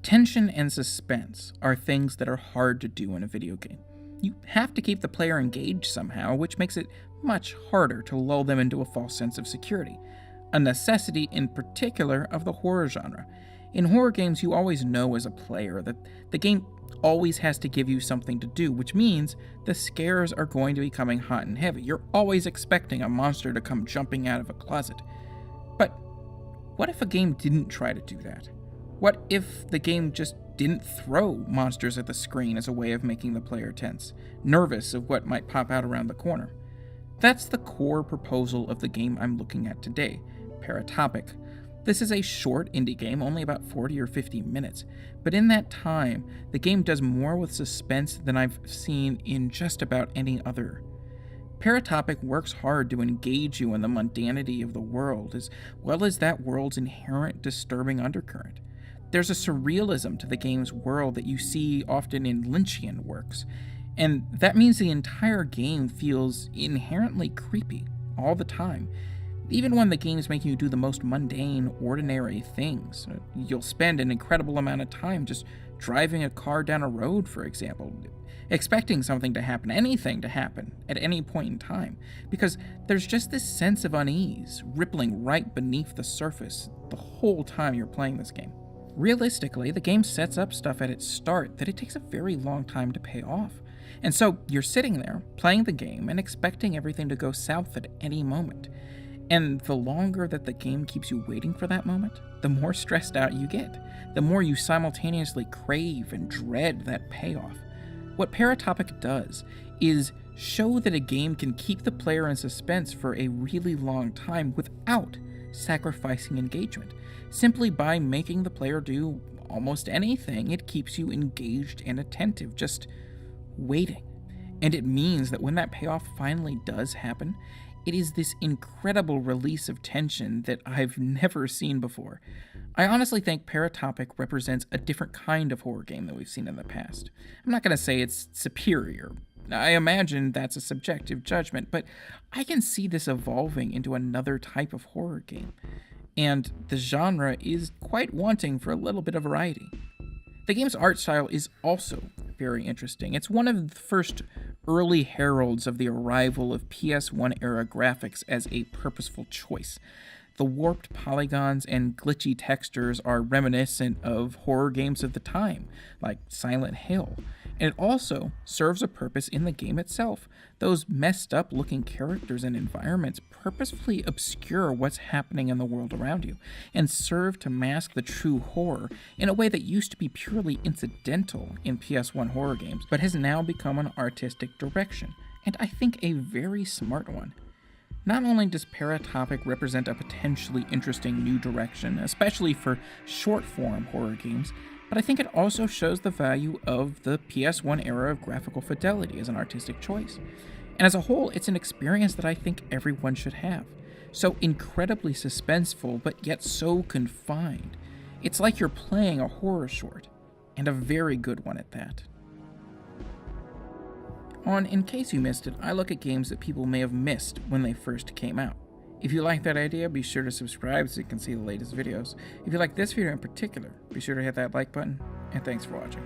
Tension and suspense are things that are hard to do in a video game. You have to keep the player engaged somehow, which makes it much harder to lull them into a false sense of security, a necessity in particular of the horror genre. In horror games, you always know as a player that the game always has to give you something to do, which means the scares are going to be coming hot and heavy. You're always expecting a monster to come jumping out of a closet. But what if a game didn't try to do that? What if the game just didn't throw monsters at the screen as a way of making the player tense, nervous of what might pop out around the corner? That's the core proposal of the game I'm looking at today, Paratopic. This is a short indie game, only about 40 or 50 minutes, but in that time, the game does more with suspense than I've seen in just about any other. Paratopic works hard to engage you in the mundanity of the world, as well as that world's inherent disturbing undercurrent. There's a surrealism to the game's world that you see often in Lynchian works, and that means the entire game feels inherently creepy all the time. Even when the game's making you do the most mundane, ordinary things. You'll spend an incredible amount of time just driving a car down a road, for example, expecting something to happen, anything to happen, at any point in time, because there's just this sense of unease rippling right beneath the surface the whole time you're playing this game. Realistically, the game sets up stuff at its start that it takes a very long time to pay off. And so you're sitting there, playing the game, and expecting everything to go south at any moment. And the longer that the game keeps you waiting for that moment, the more stressed out you get, the more you simultaneously crave and dread that payoff. What Paratopic does is show that a game can keep the player in suspense for a really long time without sacrificing engagement. Simply by making the player do almost anything, it keeps you engaged and attentive, just waiting. And it means that when that payoff finally does happen, it is this incredible release of tension that I've never seen before. I honestly think Paratopic represents a different kind of horror game than we've seen in the past. I'm not going to say it's superior. I imagine that's a subjective judgment, but I can see this evolving into another type of horror game. And the genre is quite wanting for a little bit of variety. The game's art style is also very interesting. It's one of the first early heralds of the arrival of PS1 era graphics as a purposeful choice. The warped polygons and glitchy textures are reminiscent of horror games of the time, like Silent Hill. And it also serves a purpose in the game itself. Those messed up looking characters and environments purposefully obscure what's happening in the world around you, and serve to mask the true horror in a way that used to be purely incidental in PS1 horror games, but has now become an artistic direction, and I think a very smart one. Not only does Paratopic represent a potentially interesting new direction, especially for short-form horror games, but I think it also shows the value of the PS1 era of graphical fidelity as an artistic choice. And as a whole, it's an experience that I think everyone should have. So incredibly suspenseful, but yet so confined. It's like you're playing a horror short, and a very good one at that. In case you missed it, I look at games that people may have missed when they first came out. If you like that idea, be sure to subscribe so you can see the latest videos. If you like this video in particular, be sure to hit that like button, and thanks for watching.